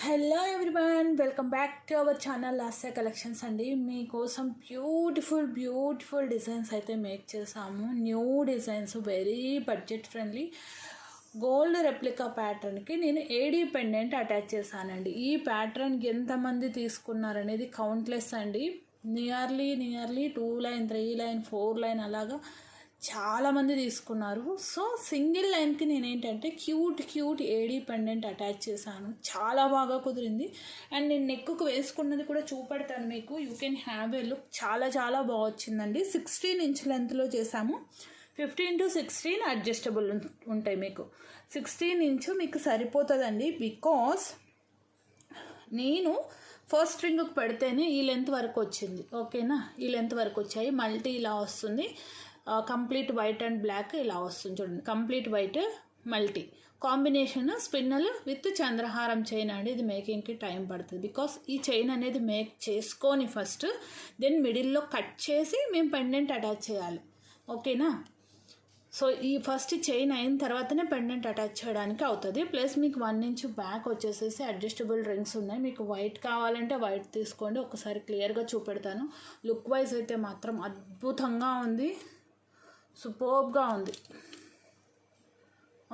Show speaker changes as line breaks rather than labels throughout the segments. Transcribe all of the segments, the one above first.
Hello everyone, welcome back to our channel Lasya collections అండి. మీకోసం beautiful designs అయితే make చేసాము. New designs, very budget friendly gold replica ప్యాటర్న్కి నేను ఏడీ పెండెంట్ అటాచ్ చేశానండి. ఈ ప్యాటర్న్కి ఎంతమంది తీసుకున్నారనేది కౌంట్లెస్ అండి. నియర్లీ 2 లైన్ 3 లైన్ 4 లైన్ అలాగా చాలామంది తీసుకున్నారు. సో సింగిల్ లైన్కి నేనేంటంటే క్యూట్ ఏడీ పెండెంట్ అటాచ్ చేశాను. చాలా బాగా కుదిరింది. అండ్ నేను నెక్కు వేసుకున్నది కూడా చూపెడతాను మీకు. You can have a look. చాలా బాగా వచ్చిందండి. 16 ఇంచ్ లెంత్లో చేశాము. 15 to 16 అడ్జస్టబుల్ ఉంటాయి మీకు. 16 ఇంచు మీకు సరిపోతుందండి. బికాస్ నేను ఫస్ట్ రింగ్కి పెడితేనే ఈ లెంత్ వరకు వచ్చింది. ఓకేనా, ఈ లెంత్ వరకు వచ్చాయి. మల్టీ ఇలా వస్తుంది. కంప్లీట్ వైట్ అండ్ బ్లాక్ ఇలా వస్తుంది చూడండి. Complete white multi combination spinel with చంద్రహారం చైన్ అండి. ఇది మేకింగ్కి టైం పడుతుంది. బికాస్ ఈ చైన్ అనేది మేక్ చేసుకొని ఫస్ట్ దెన్ మిడిల్లో కట్ చేసి మేము పెండెంట్ అటాచ్ చేయాలి. ఓకేనా, సో ఈ ఫస్ట్ చైన్ అయిన తర్వాతనే పెండెంట్ అటాచ్ చేయడానికి అవుతుంది. ప్లస్ మీకు 1 ఇంచ్ బ్యాక్ వచ్చేసేసి అడ్జస్టబుల్ రింగ్స్ ఉన్నాయి. మీకు వైట్ కావాలంటే వైట్ తీసుకోండి. ఒకసారి క్లియర్గా చూపెడతాను. లుక్ వైజ్ అయితే మాత్రం అద్భుతంగా ఉంది, సూపర్బ్గా ఉంది.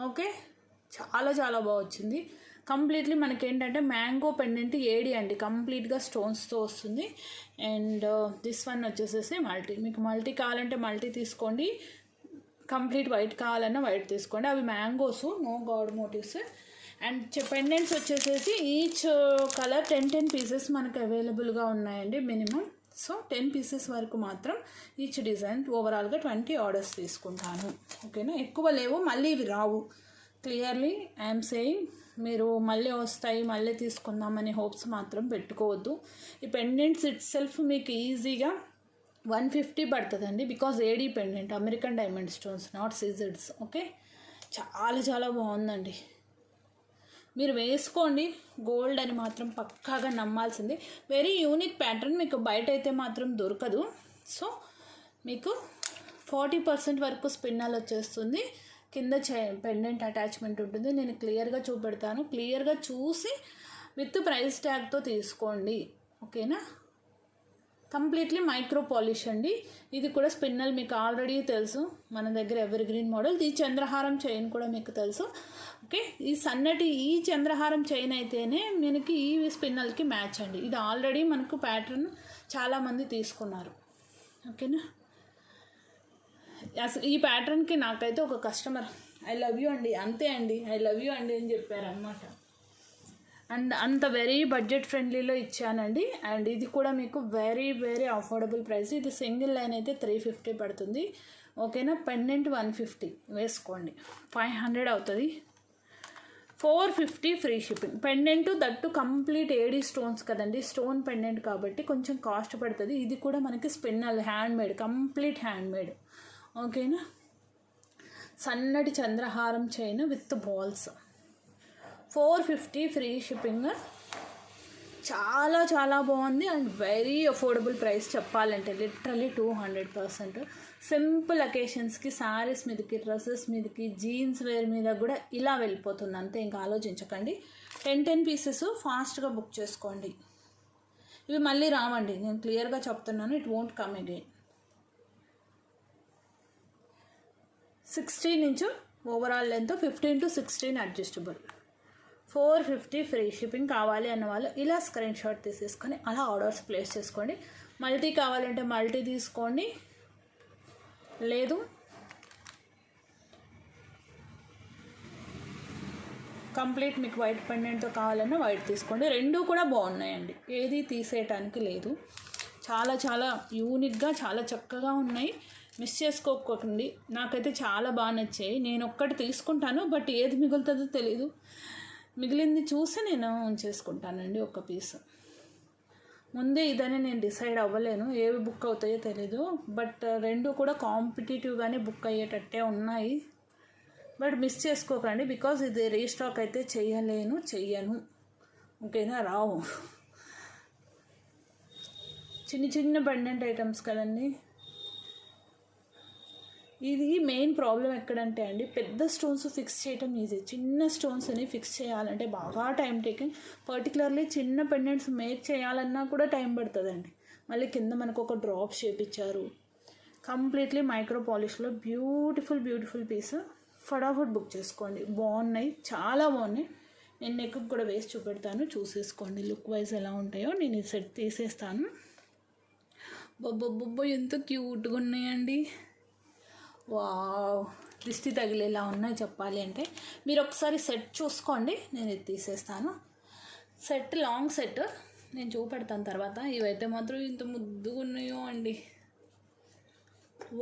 ఓకే, చాలా బాగా వచ్చింది. కంప్లీట్లీ మనకేంటంటే మ్యాంగో పెండెంట్ ఏడి అండి. కంప్లీట్గా స్టోన్స్తో వస్తుంది. అండ్ దిస్ వన్ వచ్చేసేసి మల్టీ. మీకు మల్టీ కావాలంటే మల్టీ తీసుకోండి. కంప్లీట్ వైట్ కావాలన్నా వైట్ తీసుకోండి. అవి mangoes, no god motives. And pendants వచ్చేసేసి ఈచ్ కలర్ 10 పీసెస్ మనకు అవైలబుల్గా ఉన్నాయండి మినిమం. సో 10 పీసెస్ వరకు మాత్రం ఈచ్ డిజైన్. ఓవరాల్గా 20 ఆర్డర్స్ తీసుకుంటాను. ఓకేనా, ఎక్కువ లేవు, మళ్ళీ ఇవి రావు. Clearly I'm saying. మీరు మళ్ళీ వస్తాయి మళ్ళీ తీసుకుందామని హోప్స్ మాత్రం పెట్టుకోవద్దు. ఈ పెండెంట్స్ ఇట్ సెల్ఫ్ మీకు ఈజీగా 150 పడుతుందండి. Because AD pendant, American diamond stones, not సీజర్స్. ఓకే, చాలా బాగుందండి. మీరు వేసుకోండి. గోల్డ్ అని మాత్రం పక్కాగా నమ్మాల్సిందే. Very unique pattern. మీకు బయట అయితే మాత్రం దొరకదు. సో మీకు 40% వరకు స్పిన్నల్ వచ్చేస్తుంది. కింద పెండెంట్ అటాచ్మెంట్ ఉంటుంది. నేను క్లియర్గా చూపెడతాను. క్లియర్గా చూసి విత్ ప్రైస్ ట్యాగ్తో తీసుకోండి. ఓకేనా, కంప్లీట్లీ మైక్రో పాలిష్ అండి. ఇది కూడా స్పిన్నల్ మీకు ఆల్రెడీ తెలుసు. మన దగ్గర ఎవర్ గ్రీన్ మోడల్. ఈ చంద్రహారం చైన్ కూడా మీకు తెలుసు. ఓకే, ఈ సన్నటి ఈ చంద్రహారం చైన్ అయితేనే మనకి ఈ స్పిన్నల్కి మ్యాచ్ అండి. ఇది ఆల్రెడీ మనకు ప్యాటర్న్ చాలామంది తీసుకున్నారు. ఓకేనా, అసలు ఈ ప్యాటర్న్కి నాకైతే ఒక కస్టమర్ ఐ లవ్ యూ అండి, అంతే అండి, ఐ లవ్ యూ అండి అని చెప్పారనమాట. అండ్ అంత వెరీ బడ్జెట్ ఫ్రెండ్లీలో ఇచ్చానండి. అండ్ ఇది కూడా మీకు వెరీ అఫోర్డబుల్ ప్రైస్. ఇది సింగిల్ లైన్ అయితే 350 పడుతుంది. ఓకేనా, పెండెంట్ 150 వేసుకోండి. 500 అవుతుంది. 450 free shipping. Pendant that complete AD stones కదండి. స్టోన్ పెండెంట్ కాబట్టి కొంచెం కాస్ట్ పడుతుంది. ఇది కూడా మనకి స్పిన్నల్ హ్యాండ్మేడ్, కంప్లీట్ హ్యాండ్మేడ్. ఓకేనా, సన్నటి చంద్రహారం chain with balls. 450 free shipping. చాలా బాగుంది. అండ్ వెరీ అఫోర్డబుల్ ప్రైస్ చెప్పాలంటే లిటరలీ 200%. సింపుల్ అకేషన్స్కి, శారీస్ మీదకి, డ్రెస్సెస్ మీదకి, జీన్స్ వేర్ మీద కూడా ఇలా వెళ్ళిపోతుంది. అంతే, ఇంకా ఆలోచించకండి. 10 పీసెస్ ఫాస్ట్గా బుక్ చేసుకోండి. ఇవి మళ్ళీ రావండి, నేను క్లియర్గా చెప్తున్నాను. It won't come again. 16 inch overall length, 15 to 16 adjustable. 450 free shipping. కావాలి అన్న వాళ్ళు ఇలా స్క్రీన్ షాట్ తీసేసుకొని అలా ఆర్డర్స్ ప్లేస్ చేసుకోండి. మల్టీ కావాలంటే మల్టీ తీసుకోండి. లేదు కంప్లీట్ మీకు వైట్ పెండెంట్తో కావాలన్నా వైట్ తీసుకోండి. రెండు కూడా బాగున్నాయండి, ఏది తీసేయటానికి లేదు. చాలా యూనిక్గా చాలా చక్కగా ఉన్నాయి. మిస్ చేసుకోకండి. నాకైతే చాలా బాగా నచ్చాయి. నేను ఒక్కటి తీసుకుంటాను, బట్ ఏది మిగులుతుందో తెలీదు. మిగిలింది చూసి నేను ఉంచేసుకుంటానండి ఒక పీస్. ముందే ఇదని నేను డిసైడ్ అవ్వలేను, ఏవి బుక్ అవుతాయో తెలీదు. బట్ రెండు కూడా కాంపిటేటివ్గానే బుక్ అయ్యేటట్టే ఉన్నాయి. బట్ మిస్ చేసుకోకండి. బికాజ్ ఇది రీస్టాక్ అయితే చెయ్యను. ఓకేనా, రావు. చిన్న పెండెంట్ ఐటమ్స్ కదండి. ఇది మెయిన్ ప్రాబ్లం ఎక్కడంటే అండి, పెద్ద స్టోన్స్ ఫిక్స్ చేయటం ఈజీ, చిన్న స్టోన్స్ని ఫిక్స్ చేయాలంటే బాగా టైం టేకింగ్. పర్టికులర్లీ చిన్న పెండెంట్స్ మేక్ చేయాలన్నా కూడా టైం పడుతుందండి. మళ్ళీ కింద మనకు ఒక డ్రాప్ షేప్ ఇచ్చారు, కంప్లీట్లీ మైక్రో పాలిష్లో బ్యూటిఫుల్ పీస్. ఫటాఫట్ బుక్ చేసుకోండి, బాగున్నాయి, చాలా బాగున్నాయి. నేను నెక్ కూడా వేసి చూపెడతాను, చూసేసుకోండి లుక్ వైజ్ ఎలా ఉంటాయో. నేను ఈ సెట్ తీసేస్తాను. బొబ్బ ఎంత క్యూట్గా ఉన్నాయండి. వావ్, దిష్టి తగిలేలా ఉన్నాయి చెప్పాలి అంటే. మీరు ఒకసారి సెట్ చూసుకోండి, నేను ఇది తీసేస్తాను. సెట్ లాంగ్ సెట్ నేను చూపెడతాను తర్వాత. ఇవైతే మాత్రం ఇంత ముద్దుగా ఉన్నాయో అండి.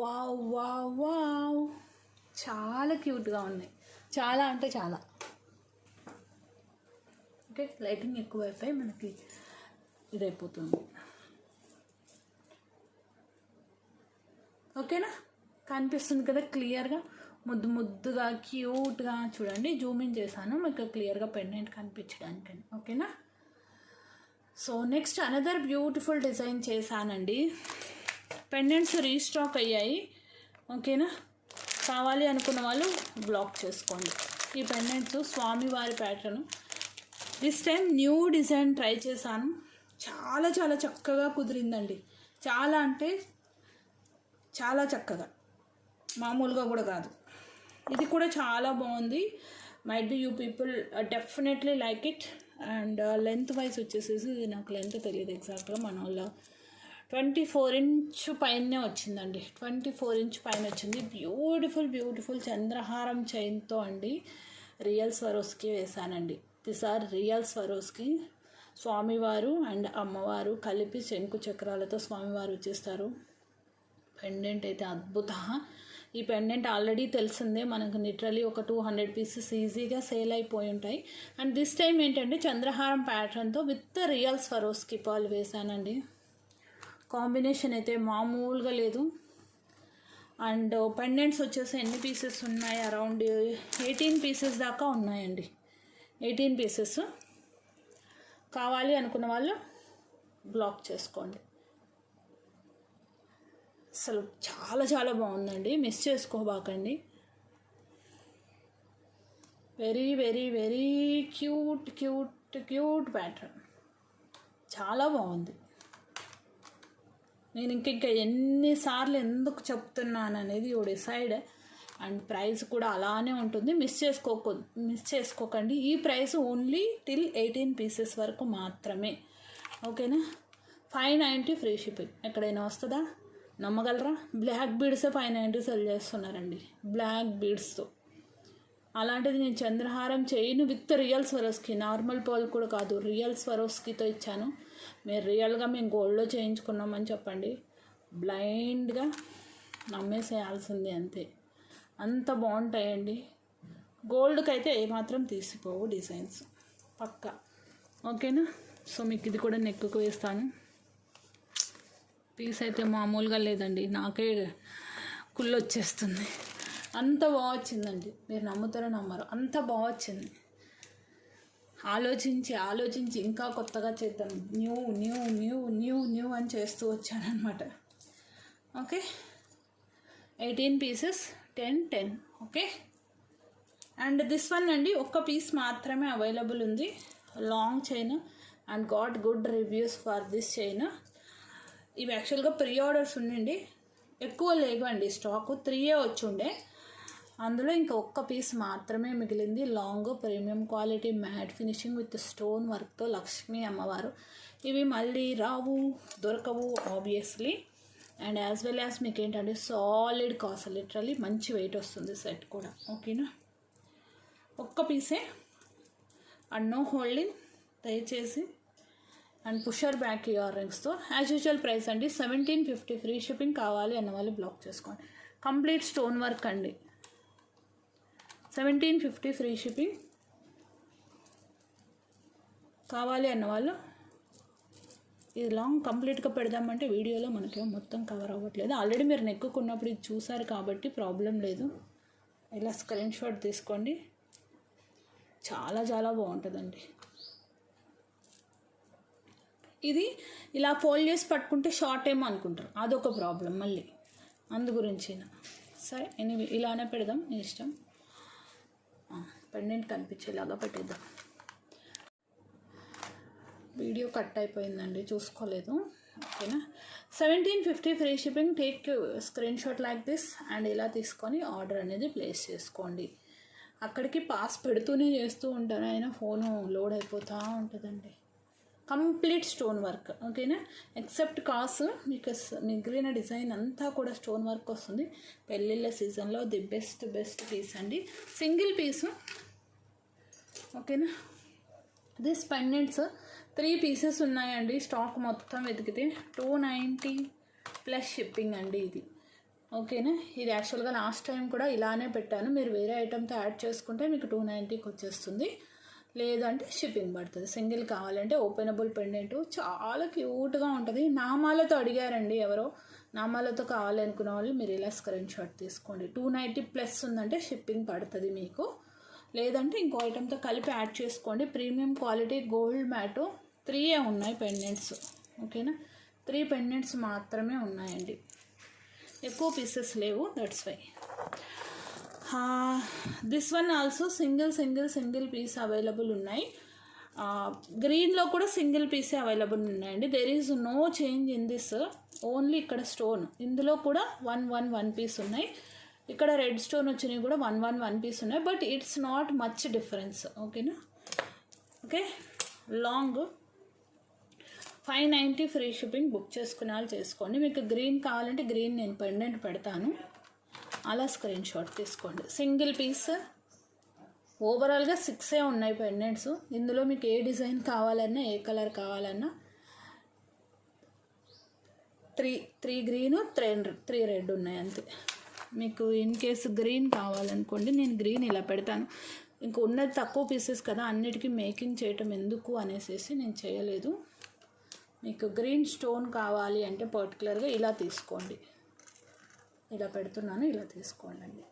వావ్, చాలా క్యూట్గా ఉన్నాయి, చాలా అంటే చాలా. ఓకే, లైటింగ్ ఎక్కువైపోయి మనకి ఇదైపోతుంది. ఓకేనా, కనిపిస్తుంది కదా క్లియర్గా, ముద్దుగా క్యూట్గా. చూడండి, జూమింగ్ చేశాను మీకు క్లియర్గా పెండెంట్ కనిపించడానికి. ఓకేనా, so next another beautiful design చేశానండి. పెండెంట్స్ రీస్టాక్ అయ్యాయి. ఓకేనా, కావాలి అనుకున్న వాళ్ళు బ్లాక్ చేసుకోండి. ఈ పెండెంట్స్ స్వామివారి pattern. This time new design try చేశాను, చాలా చక్కగా కుదిరిందండి. చాలా అంటే చాలా చక్కగా, మామూలుగా కూడా కాదు. ఇది కూడా చాలా బాగుంది. Might be you people definitely like it. And length wise వచ్చేసేసి ఇది నాకు లెంత్ తెలియదు ఎగ్జాక్ట్గా, మన వాళ్ళ 24 ఇంచ్ పైనే వచ్చిందండి. 24 ఇంచ్ పైన వచ్చింది. బ్యూటిఫుల్ చంద్రహారం చైన్తో అండి. రియల్ స్వరోస్కి వేశానండి. This are real Swarovski. స్వామివారు అండ్ అమ్మవారు కలిపి శంకు చక్రాలతో స్వామివారు వచ్చేస్తారు. పెండెంట్ అయితే అద్భుత. ఈ పెండెంట్ ఆల్రెడీ తెలిసిందే మనకు, లిటరలీ ఒక 200 పీసెస్ ఈజీగా సేల్ అయిపోయి ఉంటాయి. అండ్ దిస్ టైం ఏంటంటే చంద్రహారం ప్యాటర్న్తో విత్ రియల్ స్వరోస్కి పాలు వేశానండి. కాంబినేషన్ అయితే మామూలుగా లేదు. అండ్ పెండెంట్స్ వచ్చేసి ఎన్ని పీసెస్ ఉన్నాయి, అరౌండ్ 18 పీసెస్ దాకా ఉన్నాయండి. 18 పీసెస్. కావాలి అనుకున్న వాళ్ళు బ్లాక్ చేసుకోండి. అసలు చాలా బాగుందండి, మిస్ చేసుకోబాకండి. వెరీ క్యూట్ ప్యాటర్న్, చాలా బాగుంది. నేను ఇంకా ఎన్నిసార్లు ఎందుకు చెప్తున్నాను అనేది యూ డిసైడ్. అండ్ ప్రైస్ కూడా అలానే ఉంటుంది, మిస్ చేసుకోకండి. ఈ ప్రైస్ ఓన్లీ టిల్ 18 పీసెస్ వరకు మాత్రమే. ఓకేనా, 590 ఫ్రీ షిప్పింగ్. ఎక్కడైనా వస్తుందా, నమ్మగలరా? బ్లాక్ బీడ్సే 590 సెల్ చేస్తున్నారండి, బ్లాక్ బీడ్స్తో. అలాంటిది నేను చంద్రహారం chain with real Swarovski, normal pearl కూడా కాదు, రియల్ స్వరోస్కితో ఇచ్చాను. మీరు రియల్గా మేము గోల్డ్లో చేయించుకున్నామని చెప్పండి, బ్లైండ్గా నమ్మేసేయాల్సిందే అంతే. అంత బాగుంటాయండి. గోల్డ్కి అయితే ఏమాత్రం తీసిపోవు డిజైన్స్ పక్కా. ఓకేనా, సో మీకు ఇది కూడా నెక్కు వేస్తాను. పీస్ అయితే మామూలుగా లేదండి, నాకే కుళ్ళు వచ్చేస్తుంది. అంత బాగా వచ్చిందండి, మీరు నమ్ముతారో నమ్మరు, అంత బాగా వచ్చింది. ఆలోచించి ఇంకా కొత్తగా చేద్దాం, న్యూ అని చేస్తూ వచ్చానమాట. Okay, 18 pieces 10. Okay, and this one అండి ఒక్క పీస్ మాత్రమే అవైలబుల్ ఉంది. Long chain and got good reviews for this chain. ఇవి యాక్చువల్గా ప్రీ ఆర్డర్స్ ఉండండి, ఎక్కువ లేవండి స్టాక్, 3 వచ్చి ఉండే. అందులో ఇంకా ఒక్క పీస్ మాత్రమే మిగిలింది. Long premium quality matte finishing with stone వర్క్తో లక్ష్మీ అమ్మవారు. ఇవి మళ్ళీ దొరకవు obviously. And as well as మీకు ఏంటంటే సాలిడ్ కాస్ట్, లిటరలీ మంచి వెయిట్ వస్తుంది సెట్ కూడా. ఓకేనా, ఒక్క పీసే అండ్ నో హోల్డింగ్ దయచేసి. అండ్ పుషర్ బ్యాక్ ఇయర్ రింగ్స్తో యాజ్ యూజువల్ ప్రైస్ అండి 1750 ఫ్రీ షిప్పింగ్. కావాలి అన్న వాళ్ళు బ్లాక్ చేసుకోండి. కంప్లీట్ స్టోన్ వర్క్ అండి, 1750 ఫ్రీ షిప్పింగ్. కావాలి అన్నవాళ్ళు ఇది లాంగ్ కంప్లీట్గా పెడదామంటే వీడియోలో మనకేమో మొత్తం కవర్ అవ్వట్లేదు. ఆల్రెడీ మీరు నెక్కున్నప్పుడు ఇది చూసారు కాబట్టి ప్రాబ్లం లేదు. ఇలా స్క్రీన్ షాట్ తీసుకోండి, చాలా బాగుంటుందండి. ఇది ఇలా ఫోల్డ్ చేసి పట్టుకుంటే షార్ట్ ఏమో అనుకుంటారు, అదొక ప్రాబ్లం మళ్ళీ, అందు గురించి సరే ఎనీవే ఇలానే పెడదాం, నీ ఇష్టం. పెండెంట్ కనిపించేలాగా పెట్టేద్దాం. వీడియో కట్ అయిపోయిందండి, చూసుకోలేదు. ఓకేనా. 1750 free shipping. Take screen shot like this and ఇలా తీసుకొని ఆర్డర్ అనేది ప్లేస్ చేసుకోండి. అక్కడికి పాస్ పెడుతూనే చేస్తూ ఉంటాను, అయినా ఫోను లోడ్ అయిపోతూ ఉంటుందండి. Complete stone work. ఓకేనా. ఎక్సెప్ట్ కాసు మీకు మిగిలిన డిజైన్ అంతా కూడా స్టోన్ వర్క్ వస్తుంది. పెళ్ళిళ్ళ సీజన్లో ది బెస్ట్ పీస్ అండి. సింగిల్ పీసు. ఓకేనా. దిస్ పెండెంట్స్ 3 పీసెస్ ఉన్నాయండి. స్టాక్ మొత్తం వెతికితే 290 ప్లస్ షిప్పింగ్ అండి ఇది. ఓకేనా. ఇది యాక్చువల్గా లాస్ట్ టైం కూడా ఇలానే పెట్టాను. మీరు వేరే ఐటెంతో యాడ్ చేసుకుంటే మీకు 290కి వచ్చేస్తుంది, లేదంటే షిప్పింగ్ పడుతుంది. సింగిల్ కావాలంటే ఓపెనబుల్ పెండెంట్ చాలా క్యూట్గా ఉంటుంది. నామాలతో అడిగారండి ఎవరో, నామాలతో కావాలనుకున్న వాళ్ళు మీరు ఇలా స్క్రీన్ షాట్ తీసుకోండి. 290 ప్లస్ ఉందంటే షిప్పింగ్ పడుతుంది మీకు, లేదంటే ఇంకో ఐటెంతో కలిపి యాడ్ చేసుకోండి. ప్రీమియం క్వాలిటీ గోల్డ్ మ్యాటు 3 ఉన్నాయి పెండెంట్స్. ఓకేనా. 3 పెండెంట్స్ మాత్రమే ఉన్నాయండి, ఎక్కువ పీసెస్ లేవు, that's why. This one also single piece available ఉన్నాయి. గ్రీన్లో కూడా సింగిల్ పీసే అవైలబుల్ ఉన్నాయండి. There is no change in this, only ఇక్కడ స్టోన్. ఇందులో కూడా 1 పీస్ ఉన్నాయి. ఇక్కడ రెడ్ స్టోన్ వచ్చినవి కూడా 1 పీస్ ఉన్నాయి, but it's not much difference. ఓకేనా. Okay. Long 590 free shipping. Book చేసుకునే వాళ్ళు చేసుకోండి. మీకు గ్రీన్ కావాలంటే గ్రీన్ నేను పెండెంట్ పెడతాను, అలా స్క్రీన్ షాట్ తీసుకోండి. Single piece. ఓవరాల్గా 6 ఉన్నాయి పెండెంట్స్. ఇందులో మీకు ఏ డిజైన్ కావాలన్నా, ఏ కలర్ కావాలన్నా 3 గ్రీను 3 రెడ్ ఉన్నాయి అంతే. మీకు ఇన్ కేసు గ్రీన్ కావాలనుకోండి, నేను గ్రీన్ ఇలా పెడతాను. ఇంక ఉన్నది తక్కువ పీసెస్ కదా, అన్నిటికీ మేకింగ్ చేయటం ఎందుకు అనేసి నేను చేయలేదు. మీకు గ్రీన్ స్టోన్ కావాలి అంటే పర్టికులర్గా ఇలా తీసుకోండి. ఇలా పెడుతున్నాను, ఇలా తీసుకోండి అండి.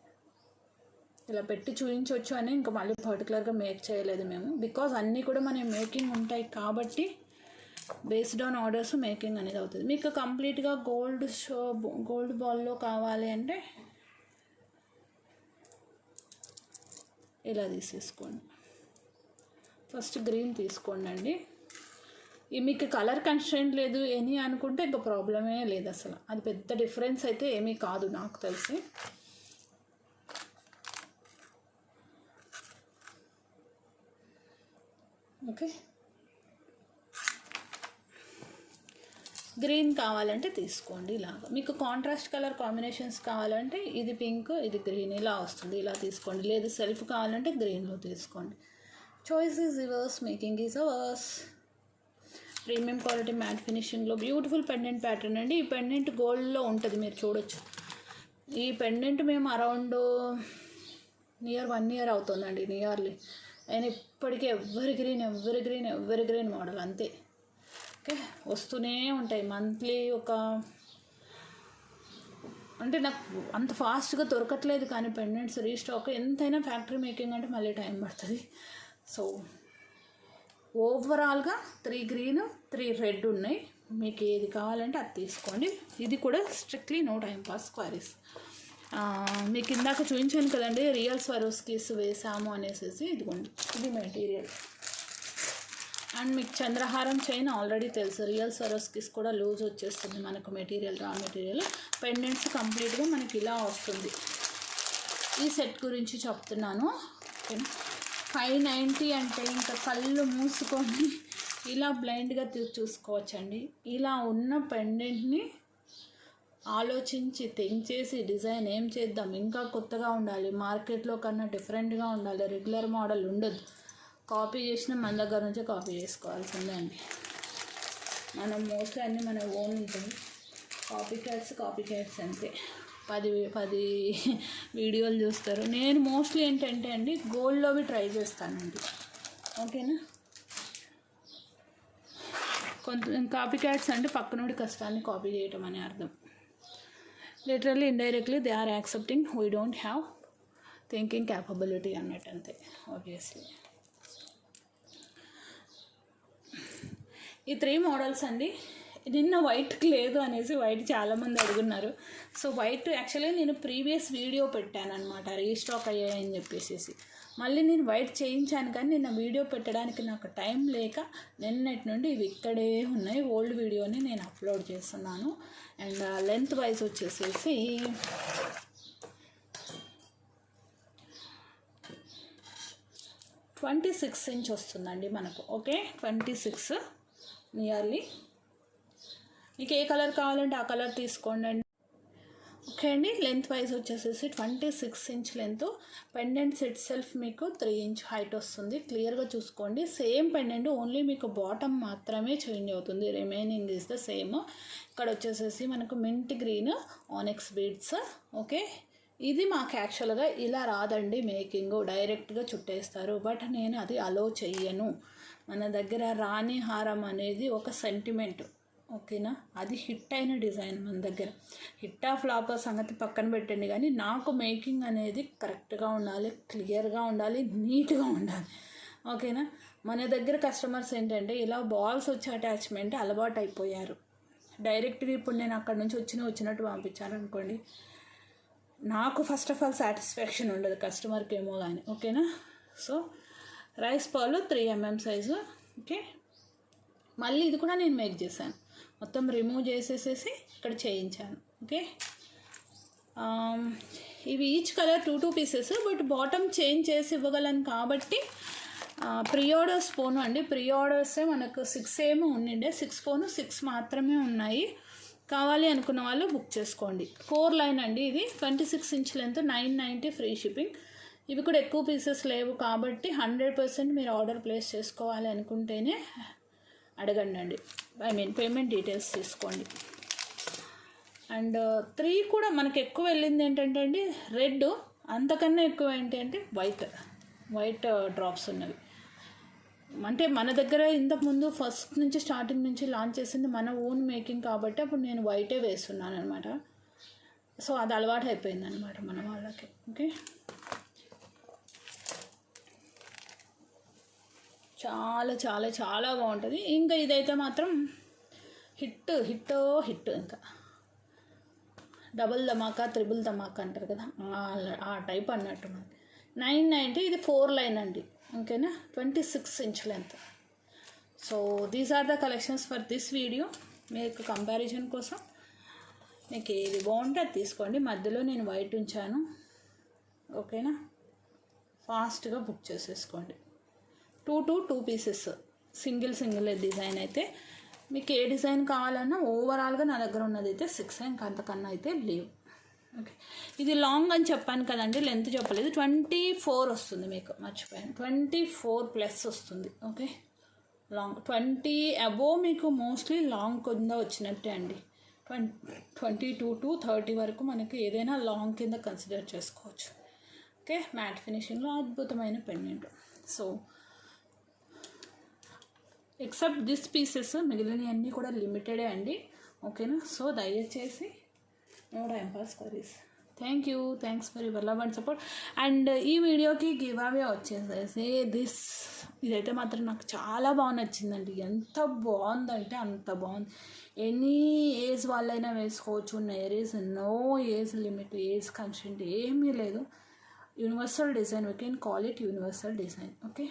ఇలా పెట్టి చూపించవచ్చు అని ఇంకా మళ్ళీ పర్టికులర్గా మేక్ చేయలేదు మేము, బికాజ్ అన్నీ కూడా మన మేకింగ్ ఉంటాయి కాబట్టి బేస్డ్ ఆన్ ఆర్డర్స్ మేకింగ్ అనేది అవుతుంది. మీకు కంప్లీట్గా గోల్డ్ బాల్లో కావాలి అంటే ఇలా తీసేసుకోండి. ఫస్ట్ గ్రీన్ తీసుకోండి అండి. మీకు కలర్ కన్స్ట్రెంట్ లేదు ఎనీ అనుకుంటే ఇంకా ప్రాబ్లమే లేదు అసలు. అది పెద్ద డిఫరెన్స్ అయితే ఏమీ కాదు నాకు తెలిసి. ఓకే. గ్రీన్ కావాలంటే తీసుకోండి ఇలాగా. మీకు కాంట్రాస్ట్ కలర్ కాంబినేషన్స్ కావాలంటే ఇది పింక్, ఇది గ్రీన్ ఇలా వస్తుంది, ఇలా తీసుకోండి. లేదు సెల్ఫ్ కావాలంటే గ్రీన్లో తీసుకోండి. Choice is yours, making is ours. Premium quality matte ఫినిషింగ్లో బ్యూటిఫుల్ పెండెంట్ ప్యాటర్న్ అండి. ఈ పెండెంట్ గోల్డ్లో ఉంటుంది, మీరు చూడొచ్చు. ఈ పెండెంట్ మేము అరౌండ్ నియర్ 1 year అవుతుందండి, నియర్లీ. అయినా ఇప్పటికీ ఎవరి గ్రీన్ మోడల్ అంతే. ఓకే. వస్తూనే ఉంటాయి మంత్లీ. అంటే నాకు అంత ఫాస్ట్గా దొరకట్లేదు కానీ పెండెంట్స్ రీస్టాక్. ఎంతైనా ఫ్యాక్టరీ మేకింగ్ అంటే మళ్ళీ టైం పడుతుంది. సో ఓవరాల్గా 3 గ్రీన్ 3 రెడ్ ఉన్నాయి. మీకు ఏది కావాలంటే అది తీసుకోండి. ఇది కూడా strictly no time pass queries. మీకు ఇందాక చూపించాను కదండి, రియల్ స్వరోస్కీస్ వేసాము అనేసి. ఇదిగోండి, ఇది మెటీరియల్. అండ్ మీకు చంద్రహారం చైన్ ఆల్రెడీ తెలుసు. రియల్ స్వరోస్కీస్ కూడా లూజ్ వచ్చేస్తుంది మనకు మెటీరియల్, రా మెటీరియల్. పెండెంట్స్ కంప్లీట్గా మనకి ఇలా వస్తుంది. ఈ సెట్ గురించి చెప్తున్నాను. ఓకేనా. 590 అంటే ఇంకా కళ్ళు మూసుకొని ఇలా బ్లైండ్గా చూసుకోవచ్చండి. ఇలా ఉన్న పెండెంట్ని ఆలోచించి థింక్ చేసి డిజైన్ ఏం చేద్దాం, ఇంకా కొత్తగా ఉండాలి, మార్కెట్లో కన్నా డిఫరెంట్గా ఉండాలి, రెగ్యులర్ మోడల్ ఉండదు. కాపీ చేసిన మన దగ్గర నుంచే కాపీ చేసుకోవాల్సిందే అండి. మనం మోస్ట్లీ అన్నీ మన ఓన్ ఉంటుంది. కాపీ క్యాట్స్ అంతే. 10 వీడియోలు చూస్తారు. నేను మోస్ట్లీ ఏంటంటే అండి గోల్డ్లోవి ట్రై చేస్తానండి. ఓకేనా. కాపీ క్యాట్స్ అంటే పక్కనుడి కష్టాన్ని కాపీ చేయటం అని అర్థం. Literally indirectly they are accepting we don't have thinking capability అన్నట్టు అంతే. ఆబ్వియస్లీ ఈ 3 మోడల్స్ అండి. నిన్న వైట్కి లేదు అనేసి వైట్ చాలామంది అడుగున్నారు. సో వైట్ యాక్చువల్లీ నేను ప్రీవియస్ వీడియో పెట్టాను అనమాట, రీస్టాక్ అయ్యాయని చెప్పేసి. మళ్ళీ నేను వైట్ చేయించాను, కానీ నిన్న వీడియో పెట్టడానికి నాకు టైం లేక నిన్నటి నుండి ఇవి ఇక్కడే ఉన్నాయి. ఓల్డ్ వీడియోని నేను అప్లోడ్ చేస్తున్నాను. అండ్ లెంత్ వైజ్ వచ్చేసేసి 26 ఇంచ్ వస్తుందండి మనకు. Okay, 26 nearly. మీకు ఏ కలర్ కావాలంటే ఆ కలర్ తీసుకోండి అండి. ఓకే అండి, లెంత్ వైజ్ వచ్చేసేసి 26 inch length. Pendants it self మీకు 3 ఇంచ్ హైట్ వస్తుంది. క్లియర్గా చూసుకోండి. సేమ్ పెండెంట్, ఓన్లీ మీకు బాటమ్ మాత్రమే చేంజ్ అవుతుంది, రిమైనింగ్ ఈజ్ ద సేమ్. ఇక్కడ వచ్చేసేసి మనకు మింట్ గ్రీన్ ఆనెక్స్ బీడ్స్. ఓకే, ఇది మాకు యాక్చువల్గా ఇలా రాదండి మేకింగ్, డైరెక్ట్గా చుట్టేస్తారు. బట్ నేను అది అలో చెయ్యను. మన దగ్గర రాణి హారం అనేది ఒక సెంటిమెంట్. ఓకేనా, అది హిట్ అయిన డిజైన్ మన దగ్గర. హిట్ ఆఫ్ ఫ్లాప్ సంగతి పక్కన పెట్టండి, కానీ నాకు మేకింగ్ అనేది కరెక్ట్గా ఉండాలి, క్లియర్గా ఉండాలి, నీట్గా ఉండాలి. ఓకేనా, మన దగ్గర కస్టమర్స్ ఏంటంటే ఇలా బాల్స్ వచ్చే అటాచ్మెంట్ అలవాటు అయిపోయారు. డైరెక్ట్గా ఇప్పుడు నేను అక్కడ నుంచి వచ్చినట్టు పంపించాను అనుకోండి, నాకు ఫస్ట్ ఆఫ్ ఆల్ సాటిస్ఫాక్షన్ ఉండదు, కస్టమర్కి ఏమో కానీ. ఓకేనా, so rice pearl 3 mm size. Okay, మళ్ళీ ఇది కూడా నేను మేక్ చేశాను, మొత్తం రిమూవ్ చేసేసేసి ఇక్కడ చేయించాను. ఓకే, ఇవి each colour 2 pieces, but bottom change చేసి ఇవ్వగలను కాబట్టి ప్రీ ఆర్డర్స్ పోను అండి. ప్రీ ఆర్డర్సే మనకు 6 ఏమో ఉండిండే, 6 పోను 6 మాత్రమే ఉన్నాయి. కావాలి అనుకున్న వాళ్ళు బుక్ చేసుకోండి. 4 లైన్ అండి ఇది, 26 ఇంచ్ లెంత్, 990 ఫ్రీ షిప్పింగ్. ఇవి కూడా ఎక్కువ పీసెస్ లేవు కాబట్టి 100% మీరు ఆర్డర్ ప్లేస్ చేసుకోవాలి అనుకుంటేనే అడగండి అండి. పేమెంట్ డీటెయిల్స్ తీసుకోండి. అండ్ 3 కూడా మనకు ఎక్కువ వెళ్ళింది ఏంటంటే అండి రెడ్, అంతకన్నా ఎక్కువ ఏంటంటే వైట్ డ్రాప్స్ ఉన్నవి. అంటే మన దగ్గర ఇంతకుముందు ఫస్ట్ నుంచి స్టార్టింగ్ నుంచి లాంచ్ చేసింది మన ఓన్ మేకింగ్ కాబట్టి అప్పుడు నేను వైటే వేస్తున్నాను అనమాట. సో అది అలవాటు అయిపోయింది అనమాట మన వాళ్ళకి. ఓకే, చాలా చాలా చాలా బాగుంటుంది. ఇంకా ఇదైతే మాత్రం హిట్ హిట్ హిట్. ఇంకా డబుల్ ధమాకా, త్రిబుల్ ధమాకా అంటారు కదా, ఆ టైప్ అన్నట్టు. మనకి 990, ఇది 4 లైన్ అండి. ఓకేనా, 26 inch length. So these are the collections for this video. మీకు కంపారిజన్ కోసం మీకు ఏది బాగుంటే అది తీసుకోండి. మధ్యలో నేను వైట్ ఉంచాను. ఓకేనా, ఫాస్ట్గా బుక్ చేసేసుకోండి. 2 పీసెస్, సింగిల్ డిజైన్ అయితే మీకు ఏ డిజైన్ కావాలన్నా ఓవరాల్గా నా దగ్గర ఉన్నది అయితే 6, ఇంకా అంతకన్నా అయితే లేవు. ఓకే, ఇది లాంగ్ అని చెప్పాను కదండి, లెంత్ చెప్పలేదు. 24 వస్తుంది మీకు, మర్చిపోయాను, 24+ వస్తుంది. ఓకే, లాంగ్ 20 అబోవ్ మీకు మోస్ట్లీ లాంగ్ కింద వచ్చినట్టే అండి. 22 to 30 వరకు మనకి ఏదైనా లాంగ్ కింద కన్సిడర్ చేసుకోవచ్చు. ఓకే, మ్యాట్ ఫినిషింగ్లో అద్భుతమైన pendant. So except this pieces, మిగిలినవన్నీ కూడా లిమిటెడే అండి. ఓకేనా, సో దయచేసి no time pass queries. Thanks for your love and support. And ఈ వీడియోకి గివ్ అవే వచ్చేసేసి ఇదైతే మాత్రం నాకు చాలా బాగా నచ్చిందండి. ఎంత బాగుందంటే అంత బాగుంది. ఎనీ ఏజ్ వాళ్ళైనా వేసుకోవచ్చు. No age limit, age constant ఏమీ లేదు. Universal design, we can call it universal design. Okay,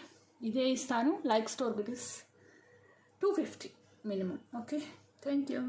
ఇదే ఇస్తాను. Like store it is 250 minimum. Okay, thank you.